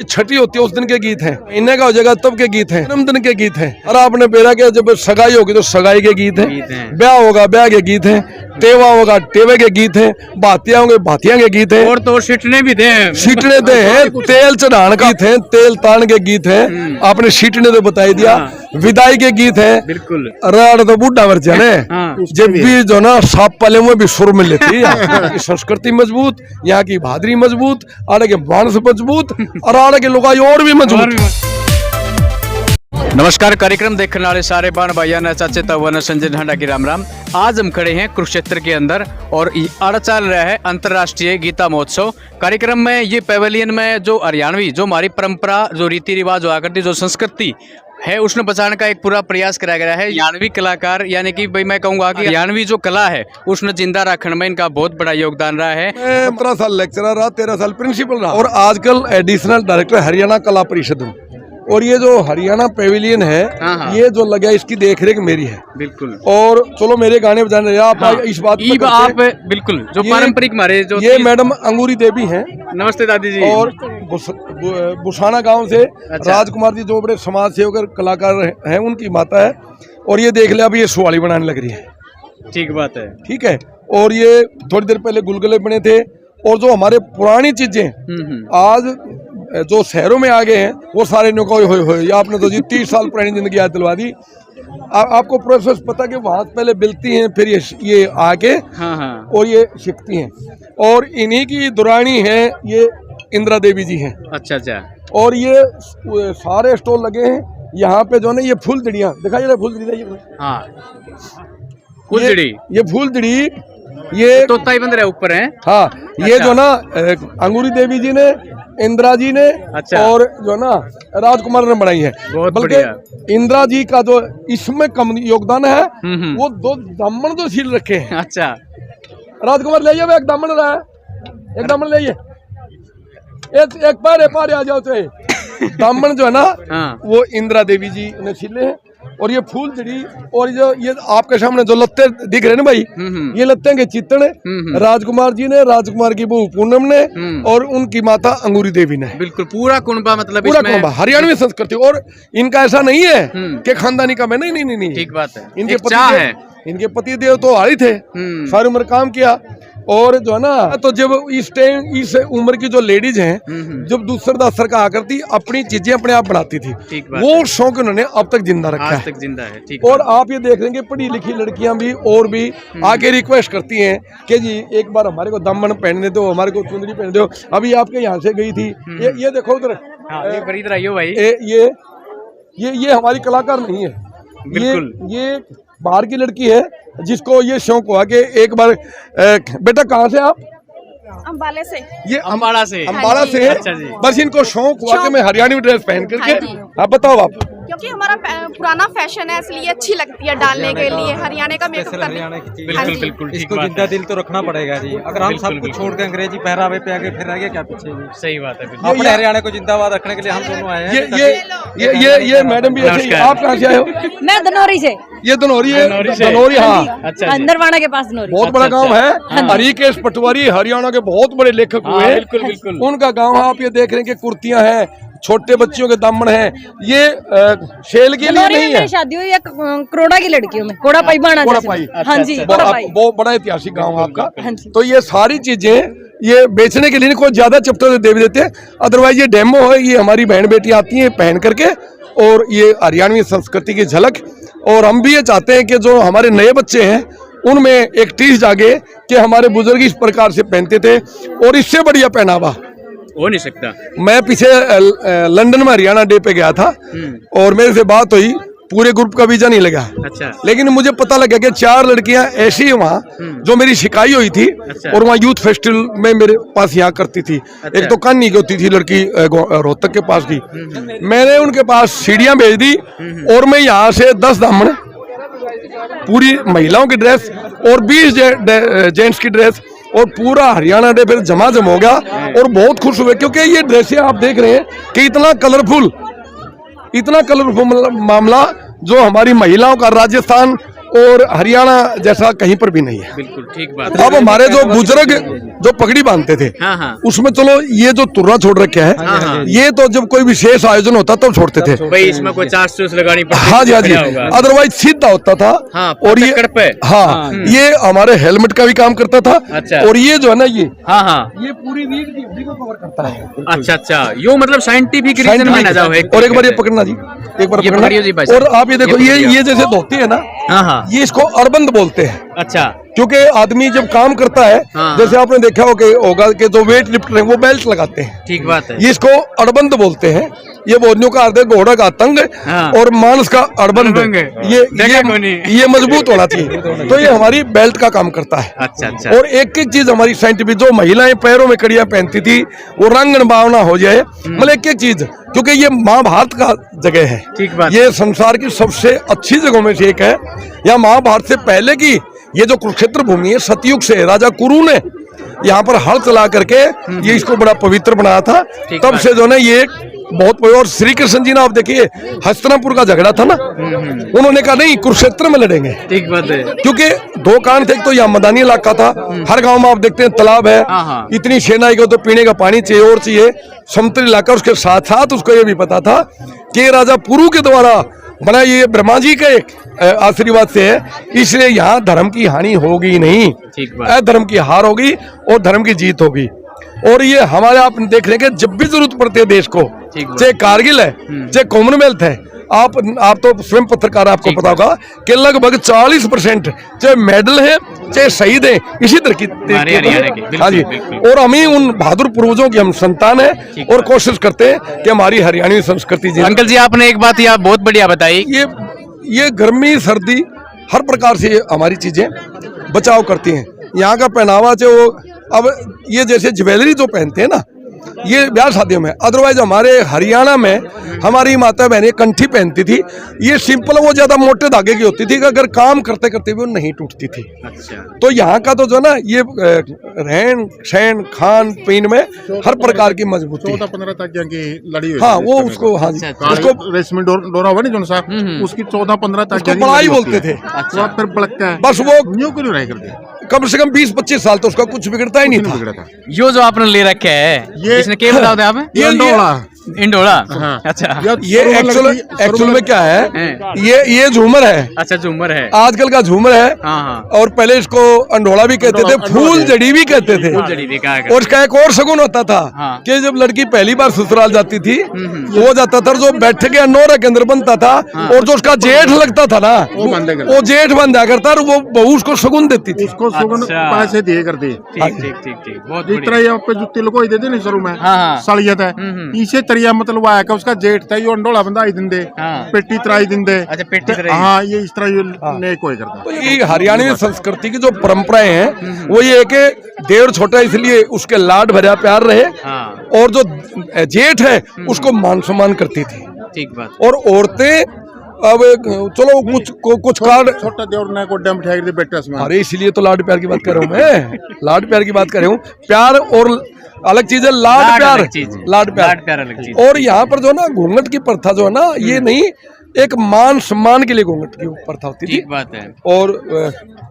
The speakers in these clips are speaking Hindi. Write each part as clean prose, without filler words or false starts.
छठी होती है उस दिन के गीत हैं, महीने का हो जाएगा तब के गीत हैं, जन्मदिन के गीत हैं। और आपने बेरा के जब सगाई होगी तो सगाई के गीत हैं, ब्याह होगा ब्याह के गीत हैं, टेवा होगा टेवे के गीत हैं, भातिया होंगे भातिया के गीत हैं, और तो सीटने भी दे सीटने दे हैं, तेल चढ़ाने के गीत हैं, तेल तान के गीत हैं। आपने सीटने तो बताई दिया। विदाई के गीत हैं, बिल्कुल राड तो बूढ़ा मर जाने जब भी जो ना साप पले में भी सुर मिल लेती है। यहाँ की संस्कृति मजबूत, यहाँ की भादरी मजबूत, आड़े के मानस मजबूत और आड़े के लोग और भी मजबूत। नमस्कार, कार्यक्रम देखने वाले सारे बाण भाइया न चाचे तवन संजय ढांडा की राम राम। आज हम खड़े हैं कुरुक्षेत्र के अंदर और आड़ा चल रहा है अंतर्राष्ट्रीय गीता महोत्सव। कार्यक्रम में ये पेवेलियन में जो हरियाणवी जो हमारी परंपरा जो रीति रिवाज हुआ करती जो संस्कृति है उसने बचाने का एक पूरा प्रयास कराया गया है। हरियाणवी कलाकार यानी कि भाई मैं कहूँगा कि हरियाणवी जो कला है उसने जिंदा रखने में इनका बहुत बड़ा योगदान रहा है। मैं 15 साल लेक्चरर रहा, 13 साल प्रिंसिपल रहा और आजकल एडिशनल डायरेक्टर हरियाणा कला परिषद हूँ। और ये जो हरियाणा पेविलियन है ये जो लगा इसकी देखरेख मेरी है। बिल्कुल। और चलो मेरे गाने बजाने रहे आप इस बात पे आप बिल्कुल जो पारंपरिक हमारे जो ये मैडम अंगूरी देवी हैं। नमस्ते दादी जी। और बुसाना गांव से राजकुमार जी जो बड़े समाज सेवक और कलाकार हैं उनकी माता है। और ये देख ले अभी ये सुवाली बनाने लग रही है। ठीक बात है। ठीक है। और ये थोड़ी देर पहले गुलगुले बने थे। और जो हमारे पुरानी चीजें आज जो शहरों में आ गए हैं वो सारे होए आपने तो जी 30 साल पुरानी जिंदगी याद दिलवा दी। आपको प्रोसेस पता कि वहाँ पहले बिलती हैं फिर ये आके और ये सीखती हैं। और इन्हीं की दुरानी है ये इंदिरा देवी जी हैं। अच्छा अच्छा। और ये सारे स्टॉल लगे हैं यहाँ पे जो है ये फूलझड़ियाँ दिखाई दे फूलझड़ी ये फूलझड़ी ये तोता बंद रहा ऊपर है। हाँ ये जो ना अंगूरी देवी जी ने इंदिरा जी ने और जो ना राजकुमार ने बनाई है। बल्कि इंदिरा जी का जो इसमें कम योगदान है वो 2 दामन तो सील रखे हैं। अच्छा राजकुमार ले जाइए एक दामन रहा है, एक दामन ले आइए, एक पार आ जाओ तो दामन जो है ना वो इंदिरा देवी जी ने सीले हैं। और ये फूलझड़ी और जो ये आपके सामने जो लत्ते दिख रहे हैं ना भाई ये लत्ते के चित्रण राजकुमार जी ने, राजकुमार की बहू पूनम ने और उनकी माता अंगूरी देवी ने। बिल्कुल पूरा कुनबा मतलब पूरा कुनबा हरियाणवी संस्कृति। और इनका ऐसा नहीं है कि खानदानी का नहीं। ठीक बात है। इनके पति देव तो हारी थे, सारी उम्र काम किया। और जो है ना तो जब इस उम्र की जो लेडीज हैं जब दूसरे दस्तर का करती अपनी चीजें अपने आप बनाती थी वो शौक उन्होंने अब तक जिंदा रखा है। तक जिंदा है। ठीक। और आप ये देख लेंगे पढ़ी लिखी लड़कियां भी और भी आके रिक्वेस्ट करती हैं कि जी एक बार हमारे को दामन पहनने दो, हमारे को चुंदरी पहन दो। अभी आपके यहाँ से गई थी ये देखो उधर भाई ये हमारी कलाकार नहीं है। ये बाहर की लड़की है जिसको ये शौक हुआ कि एक बार बेटा कहाँ से आप? अम्बाला से। ये अम्बाला से। अच्छा जी। बस इनको शौक हुआ कि मैं हरियाणवी ड्रेस पहन करके। आप बताओ आप। क्योंकि हमारा पुराना फैशन है इसलिए अच्छी लगती है डालने के लिए हरियाणा का मेकअप बिल्कुल बिल्कुल। इसको जिंदा दिल तो रखना पड़ेगा जी। अगर हम सब कुछ छोड़ के अंग्रेजी पहरावे पे आगे फिर आगे क्या पीछे जी। सही बात है। अपने हरियाणा को जिंदाबाद रखने के लिए हम दोनों आए हैं। ये मैडम भी ऐसे। आप कहाँ से आए हो? मैं धनौरी से। ये धनौरी है। धनौरी हाँ अच्छा अंदरवाड़ा के पास धनौरी बहुत बड़ा गाँव है। हरिकेश पटवारी हरियाणा के बहुत बड़े लेखक हुए हैं। बिल्कुल उनका गाँव आप ये देख रहे हैं कि कुर्तियाँ हैं, छोटे बच्चियों के दामन हैं। ये शेल के लिए नहीं है। शादी हुई करोड़ा की लड़कियों में कोड़ा पाई बना। हाँ जी बहुत बड़ा ऐतिहासिक गांव आपका। तो ये सारी चीजें ये बेचने के लिए कोई ज्यादा चप्टो दे देते हैं। अदरवाइज ये डेमो है, ये हमारी बहन बेटी आती है पहन करके और ये हरियाणवी संस्कृति की झलक। और हम भी ये चाहते हैं कि जो हमारे नए बच्चे हैं उनमें एक टीस जागे कि हमारे बुजुर्ग इस प्रकार से पहनते थे और इससे बढ़िया पहनावा हो नहीं सकता। मैं पीछे लंदन में हरियाणा डे पे गया था और मेरे से बात हुई, पूरे ग्रुप का वीजा नहीं लगा। अच्छा। लेकिन मुझे पता लगा कि 4 लड़कियां ऐसी वहाँ जो मेरी शिकायत हुई थी। अच्छा। और वहाँ यूथ फेस्टिवल में मेरे पास यहाँ करती थी। अच्छा। एक तो कान्नी की होती थी लड़की रोहतक के पास की। मैंने उनके पास सीढ़ियाँ भेज दी और मैं यहाँ से 10 दामन पूरी महिलाओं की ड्रेस और 20 जेंट्स की ड्रेस और पूरा हरियाणा डे फिर जमाजम हो गया। और बहुत खुश हुए क्योंकि ये ड्रेसें आप देख रहे हैं कि इतना कलरफुल मामला जो हमारी महिलाओं का राजस्थान और हरियाणा जैसा कहीं पर भी नहीं है। बिल्कुल ठीक बात। अब हमारे जो बुजुर्ग जो पगड़ी बांधते थे, हाँ हाँ उसमें चलो ये जो तुर्रा छोड़ रखा है, ये तो जब कोई विशेष आयोजन होता तब छोड़ते थे। भाई इसमें कोई चार्ज चूस लगानी पड़ती हाँ जी, हाँ जी, बढ़िया होगा। अदरवाइज सीधा होता था। हाँ, और ये पकड़ पे। हाँ, ये हमारे हेलमेट का भी काम करता था। अच्छा। और ये जो है ना, ये हाँ हाँ ये पूरी रीढ़ की हड्डी को कवर करता है। अच्छा अच्छा, यो मतलब साइंटिफिक रीजन माना जाओ है। और एक बार ये पकड़ना जी, एक बार ये पकड़िए जी भाई पकड़ना। साहब। और आप ये देखो, ये जैसे धोती है ना, हाँ हाँ ये इसको अड़बंद बोलते हैं। अच्छा क्योंकि आदमी जब काम करता है, हाँ। जैसे आपने देखा होगा कि जो वेट लिफ्टर है वो बेल्ट लगाते हैं, ठीक बात है। ये इसको अड़बंद बोलते हैं। ये बोझों का अर्थ है घोड़ा का तंग हाँ। और मांस का अड़बंद। अड़बंग। ये मजबूत होना चाहिए, तो ये हमारी बेल्ट का काम करता है। अच्छा अच्छा। और एक एक चीज हमारी साइंटिफिक, जो महिलाएं पैरों में कड़ियां पहनती थी वो रंगन भावना हो जाए, मतलब एक एक चीज, क्योंकि ये महाभारत का जगह है। ठीक बात। ये संसार की सबसे अच्छी जगहों में से एक है। यहाँ महाभारत से पहले की ये जो कुरुक्षेत्र भूमि है, सतयुग से राजा कुरु ने यहाँ पर हल चला करके ये इसको बड़ा पवित्र बनाया था। तब से जो है ये बहुत, और श्री कृष्ण जी ने आप देखिए, हस्तिनापुर का झगड़ा था ना, उन्होंने कहा नहीं कुरुक्षेत्र में लड़ेंगे। ठीक बात है। क्योंकि दो कारण थे, एक तो यहाँ मैदानी इलाका था, हर गांव में आप देखते हैं तालाब है, हाँ। इतनी सेना को तो पीने का पानी चाहिए और चाहिए, समतल इलाका। उसके साथ साथ उसको ये भी पता था कि राजा पुरु के द्वारा बना, ये ब्रह्मा जी के आशीर्वाद से है, इसलिए यहाँ धर्म की हानि होगी नहीं, ठीक बात। अधर्म की हार होगी और धर्म की जीत होगी। और ये हमारे आप देख रहे हैं कि जब भी जरूरत पड़ती है देश को, चाहे कारगिल है, चाहे कॉमनवेल्थ है, आप तो स्वयं पत्रकार, आपको पता होगा कि लगभग 40% चाहे मेडल है चाहे शहीद है इसी तरह की। हाँ जी, और हम ही उन बहादुर पूर्वजों की हम संतान है और कोशिश करते हैं कि हमारी हरियाणवी संस्कृति जी। अंकल जी आपने एक बात यहाँ बहुत बढ़िया बताई, ये गर्मी सर्दी हर प्रकार से हमारी चीजें बचाव करती हैं। यहाँ का पहनावा जो, अब ये जैसे ज्वेलरी जो पहनते हैं ना, ये ब्याह शादियों में, अदरवाइज हमारे हरियाणा में हमारी माता बहनें कंठी पहनती थी, ये सिंपल, वो ज्यादा मोटे धागे की होती थी कि अगर काम करते करते भी वो नहीं टूटती थी। अच्छा। तो यहाँ का तो जो ना, ये रहन सहन खान पीन में हर प्रकार की मजबूती है। 14-15 तक की लड़ी हुई। हाँ, वो उसको, हाँ जी, उसको रेशमी डोरा हुआ नहीं जो सा, उसकी 14-15 तक उसको बड़ाई बोलते थे। अच्छा। फिर बड़का है, बस वो न्यू क्यों नहीं करते, कम से कम 20-25 साल तो उसका कुछ बिगड़ता ही नहीं था। बिगड़ा था। यो जो आपने ले रखे है, ये इसने क्या बताओ थे आप? ये इंडोला। हाँ। अच्छा। ये एक्चुअल में क्या है, ये झूमर है। अच्छा, झूमर है, आजकल का झूमर है। हाँ हाँ। और पहले इसको अंडोला भी कहते थे, फूल जड़ी भी कहते थे। जड़ी भी कहा और इसका एक और शगुन होता था कि जब लड़की पहली बार ससुराल जाती थी, वो जाता था, जो बैठ के अनोरा के अंदर बनता था, और जो उसका जेठ लगता था ना, वो जेठ बंधा करता, और वो बहू उसको शगुन देती थी। उसको सुगन पैसे दिए करते। ठीक बहुत जिस तरह ये पे जुत्ती लगवाई देते नहीं शुरू में, हाँ। सड़ियत है, इसे तरिया मतलब आया का उसका जेठ था, ये अंडोला बंदा ही दिन दे, पेटी तराई दिन दे। अच्छा, पेटी तराई। हाँ, ये इस तरह ये ने कोई करता। तो ये हरियाणवी संस्कृति की जो परंपराएं हैं, वो ये है कि देवर छोटा इसलिए उसके लाड भरा प्यार रहे, और जो जेठ है उसको मान सम्मान करती थी। ठीक बात। और औरतें, अब चलो कुछ कार्ड, छोटा देवर ने गोड्डा मिठाई दे बेटा से, अरे इसलिए तो लाड प्यार की बात कर रहा हूँ मैं, लाड प्यार की बात कर रहा हूँ। प्यार और अलग चीज है, लाड प्यार अलग चीज। और यहाँ पर जो ना घूंघट की प्रथा जो है ना, ये नहीं, एक मान सम्मान के लिए घूंघट की प्रथा होती थी। ठीक बात है। और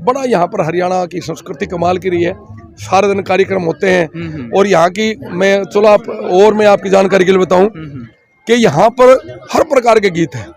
बड़ा यहाँ पर हरियाणा की संस्कृति कमाल की रही है, सारे दिन कार्यक्रम होते हैं। और यहाँ की मैं आपकी जानकारी के लिए बताऊं कि यहाँ पर हर प्रकार के गीत हैं।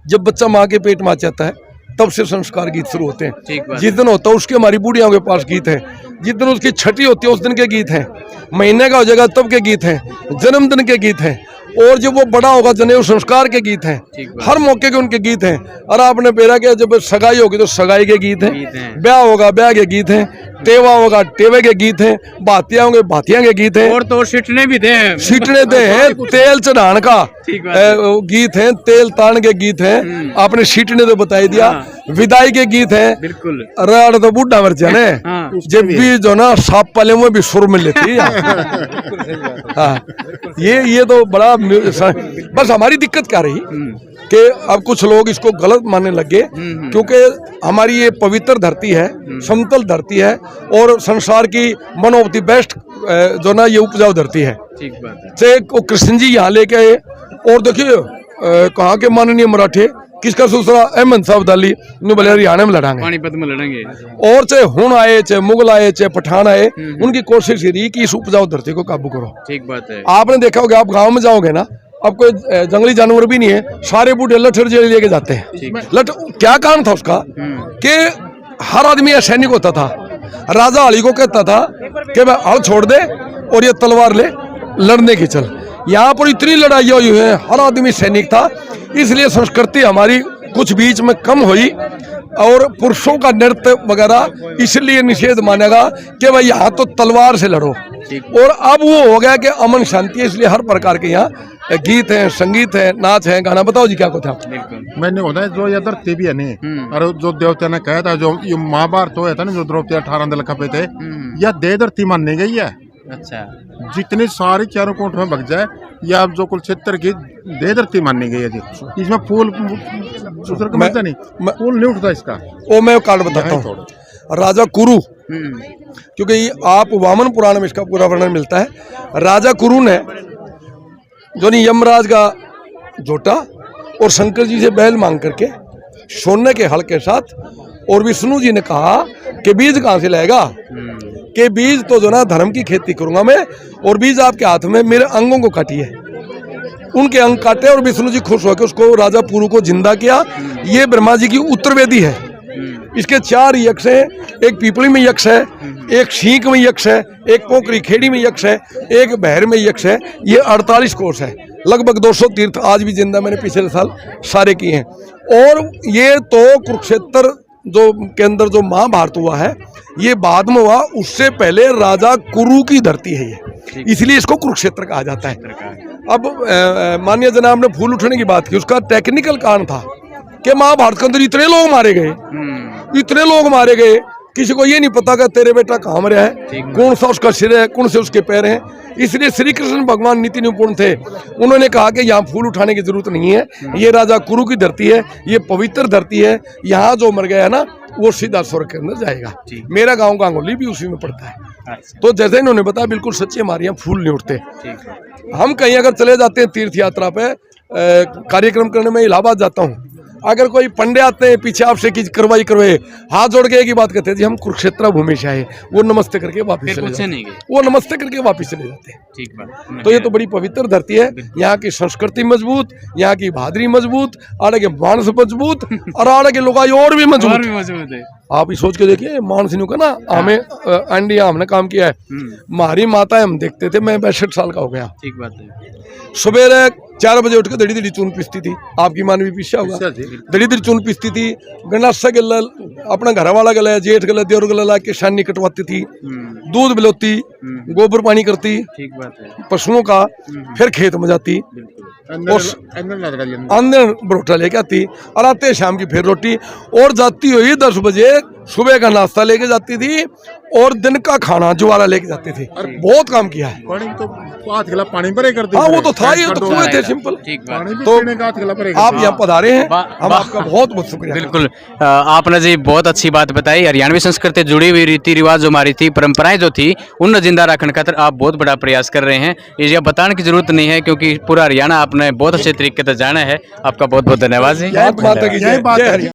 जब बच्चा माँ के पेट में आ जाता है तब से संस्कार गीत शुरू होते हैं। जिस दिन होता है उसके हमारी बूढ़ियों के पास गीत है, जिस दिन उसकी छठी होती है उस दिन के गीत हैं, महीने का हो जाएगा तब के गीत हैं, जन्मदिन के गीत हैं, और जब वो बड़ा होगा जनेऊ संस्कार के गीत हैं, हर मौके के उनके गीत हैं। और आपने बेरा के जब सगाई होगी तो सगाई के गीत हैं, ब्याह होगा ब्याह के गीत हैं, तेवा होगा टेवे के गीत हैं, भातिया होंगे भातिया के गीत हैं, और तो सीटने भी थे, तेल चढ़ाने का गीत हैं, तेल तान के गीत हैं, आपने सीटने तो बता दिया, विदाई के गीत हैं। बिल्कुल। राड़ तो बूढ़ा मर जाने, जब भी जो ना साप पले में भी सुर मिल लेती है। हाँ, ये तो बड़ा, बस हमारी दिक्कत क्या रही कि अब कुछ लोग इसको गलत मानने लगे, क्योंकि हमारी ये पवित्र धरती है, समतल धरती है, और संसार की वन ऑफ द बेस्ट जो ना ये उपजाऊ धरती है। ठीक बात है। चाहे कृष्ण जी यहाँ लेके आए, और देखिए कहाँ के माननीय मराठे किसका दूसरा अहमद साहब अब्दाली नु बोले हरियाणा में लड़ांगे, पानीपत में लड़ेंगे। और चाहे हुन आए, चाहे मुगल आए, चाहे पठान आए, उनकी कोशिश रही कि इस उपजाऊ धरती को काबू करो। ठीक बात है। आपने देखा होगा, आप गांव में जाओगे ना, अब कोई जंगली जानवर भी नहीं है, सारे बूढ़े लठर जेल लेके जाते हैं। लठ क्या कारण था उसका कि हर आदमी या सैनिक होता था, राजा अली को कहता था कि भाई हल छोड़ दे और ये तलवार ले, लड़ने की चल। यहाँ पर इतनी लड़ाइयाँ हुई हैं, हर आदमी सैनिक था, इसलिए संस्कृति हमारी कुछ बीच में कम हुई और पुरुषों का नृत्य वगैरह इसलिए निषेध मानेगा कि भाई यहाँ तो तलवार से लड़ो। और अब वो हो गया कि अमन शांति है, इसलिए हर प्रकार के यहाँ गीत हैं, संगीत है, नाच है, गाना। बताओ जी क्या कुछ था। मैंने होता है जो ये धरती भी है नहीं, और जो देवता ने कहा था, जो ये महाभारत होया था ना, जो द्रौपदी 18 दल खपे थे, यह दे धरती माननी गई है। अच्छा, जितने सारे चारों कोट में भग जाए, या अब जो कुलक्षेत्र की दे धरती माननी गई है जी। इसमें फूल दूसरा का मिलता नहीं, फूल नहीं उठता इसका। वो मैं कार्ड बताता हूँ। राजा कुरु, क्योंकि आप वामन पुराण में इसका पूरा वर्णन मिलता है। राजा कुरु ने जो नहीं यमराज का जोटा और शंकर जी से बैल मांग करके सोने के हल के साथ, और विष्णु जी ने कहा कि बीज कहाँ से लाएगा, कि बीज तो जो ना धर्म की खेती करूंगा मैं, और बीज आपके हाथ में, मेरे अंगों को काटिए। उनके अंग काटे और विष्णु जी खुश होकर उसको राजा पुरु को जिंदा किया। ये ब्रह्मा जी की उत्तरवेदी है। इसके 4 यक्ष हैं, एक पीपली में यक्ष है, एक सींक में यक्ष है, एक पोखरी खेड़ी में यक्ष है, एक बहर में यक्ष है। ये 48 कोर्स है, लगभग 200 तीर्थ आज भी जिंदा, मैंने पिछले साल सारे किए हैं। और ये तो कुरुक्षेत्र जो के अंदर जो महाभारत हुआ है, ये बाद में हुआ, उससे पहले राजा कुरु की धरती है ये, इसलिए इसको कुरुक्षेत्र कहा जाता है। अब माननीय जनाब ने फूल उठने की बात की, उसका टेक्निकल कारण था कि महाभारत के अंदर इतने लोग मारे गए, इतने लोग मारे गए, किसी को ये नहीं पता कि तेरे बेटा कहाँ मरा है, कौन सा उसका सिर है, कौन से उसके पैर हैं। इसलिए श्री कृष्ण भगवान नीति निपुण थे, उन्होंने कहा कि यहाँ फूल उठाने की जरूरत नहीं है, ये राजा कुरु की धरती है, ये पवित्र धरती है, यहाँ जो मर गया है ना, वो सीधा स्वर्ग के अंदर जाएगा। मेरा गाँव गांगोली भी उसी में पड़ता है। तो जैसे इन्होंने बताया, बिल्कुल सच्ची, हमारे यहाँ फूल नहीं उठते। हम कहीं अगर चले जाते हैं तीर्थ यात्रा पे, कार्यक्रम करने में इलाहाबाद जाता हूँ, अगर कोई पंडे आते हैं पीछे आपसे की करवाई करवाए, हाथ जोड़ के एक ही बात कहते हैं, जी हम कुरुक्षेत्र भूमि से आए, वो नमस्ते करके वापस चले जाते हैं, वो नमस्ते करके वापस चले जाते हैं। ठीक बात। तो ये तो बड़ी पवित्र धरती है, यहाँ की संस्कृति मजबूत, यहाँ की बहादुरी मजबूत, आड़े के मानस मजबूत, और आड़े के लोग और भी मजबूत है। आप ही सोच के देखिए, मानस न्यू का ना, हमें इंडिया हमने काम किया है, हमारी माता हम देखते थे, मैं 62 साल का हो गया। ठीक बात है। सुबह 4 बजे उठ के दड़ी दड़ी चून पीसती थी, आपकी मानवी पीछा होगा, दड़ी दड़ी चून पीसती थी, गंडासा गला अपना घर वाला गला, जेठ गला, देवर गला ला के शानी कटवाती थी, दूध बिलोती, गोबर पानी करती, ठीक बात है, पशुओं का, फिर खेत में जाती, अंदर बरोटा लेके आती, और आते शाम की फिर रोटी, और जाती हुई 10 बजे सुबह का नाश्ता लेके जाती थी, और दिन का खाना जुवारा लेके जाती थी। बहुत काम किया है। पानी तो 8 गिलास पानी भरे करते, हाँ वो तो था, ये तो कुएं थे सिंपल। तो आप यहाँ पधारे हैं, हम आपका बहुत बहुत शुक्रिया। बिल्कुल, आपने जी बहुत अच्छी बात बताई। हरियाणवी संस्कृति जुड़ी हुई रीति रिवाज जो हमारी थी, परंपराएं जो थी, उन जिंदा रखने खातर आप बहुत बड़ा प्रयास कर रहे हैं। ये बताने की जरूरत नहीं है, क्योंकि पूरा हरियाणा आपने बहुत अच्छे तरीके से जाना है। आपका बहुत बहुत धन्यवाद जी। माता की जय।